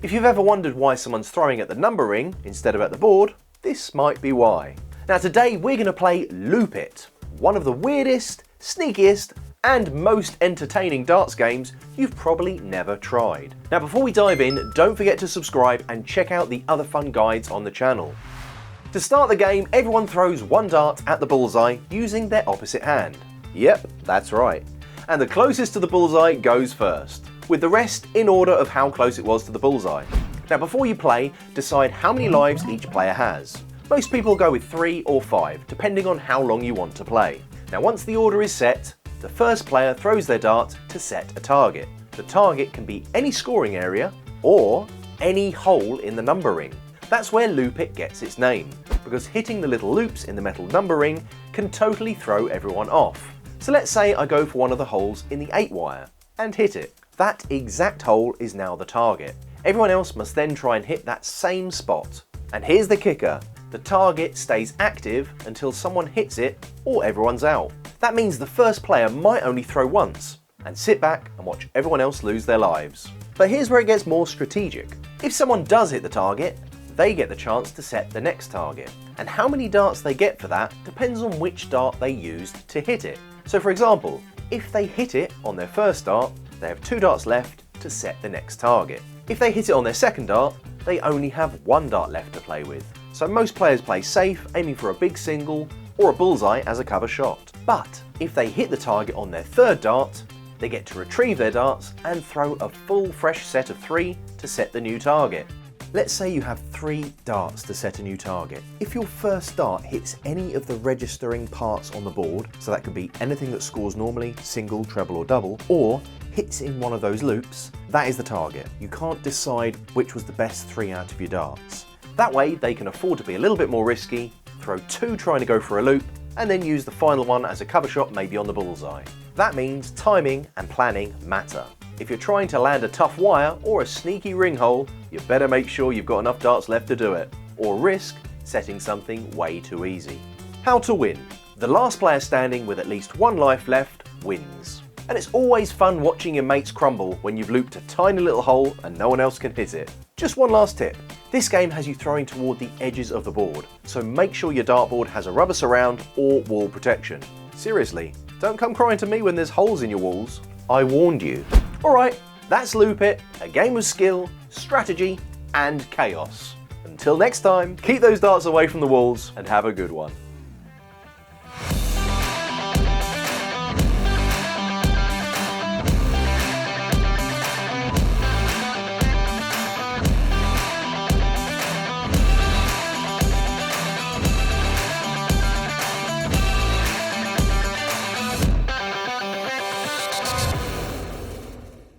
If you've ever wondered why someone's throwing at the number ring instead of at the board, this might be why. Now today we're going to play Loop It, one of the weirdest, sneakiest, and most entertaining darts games you've probably never tried. Now before we dive in, don't forget to subscribe and check out the other fun guides on the channel. To start the game, everyone throws one dart at the bullseye using their opposite hand. Yep, that's right. And the closest to the bullseye goes first, with the rest in order of how close it was to the bullseye. Now before you play, decide how many lives each player has. Most people go with 3 or 5, depending on how long you want to play. Now once the order is set, the first player throws their dart to set a target. The target can be any scoring area or any hole in the number ring. That's where Loop It gets its name, because hitting the little loops in the metal number ring can totally throw everyone off. So let's say I go for one of the holes in the 8 wire and hit it. That exact hole is now the target. Everyone else must then try and hit that same spot. And here's the kicker. The target stays active until someone hits it or everyone's out. That means the first player might only throw once and sit back and watch everyone else lose their lives. But here's where it gets more strategic. If someone does hit the target, they get the chance to set the next target. And how many darts they get for that depends on which dart they used to hit it. So for example, if they hit it on their first dart, they have 2 darts left to set the next target. If they hit it on their second dart, they only have 1 dart left to play with. So most players play safe, aiming for a big single or a bullseye as a cover shot. But if they hit the target on their third dart, they get to retrieve their darts and throw a full fresh set of 3 to set the new target. Let's say you have 3 darts to set a new target. If your first dart hits any of the registering parts on the board, so that could be anything that scores normally, single, treble or double, or hits in one of those loops, that is the target. You can't decide which was the best 3 out of your darts. That way they can afford to be a little bit more risky, throw 2 trying to go for a loop, and then use the final one as a cover shot maybe on the bullseye. That means timing and planning matter. If you're trying to land a tough wire or a sneaky ring hole, you better make sure you've got enough darts left to do it, or risk setting something way too easy. How to win. The last player standing with at least 1 life left wins. And it's always fun watching your mates crumble when you've looped a tiny little hole and no one else can hit it. Just one last tip. This game has you throwing toward the edges of the board, so make sure your dartboard has a rubber surround or wall protection. Seriously, don't come crying to me when there's holes in your walls. I warned you. Alright, that's Loop It, a game of skill, strategy, and chaos. Until next time, keep those darts away from the walls and have a good one.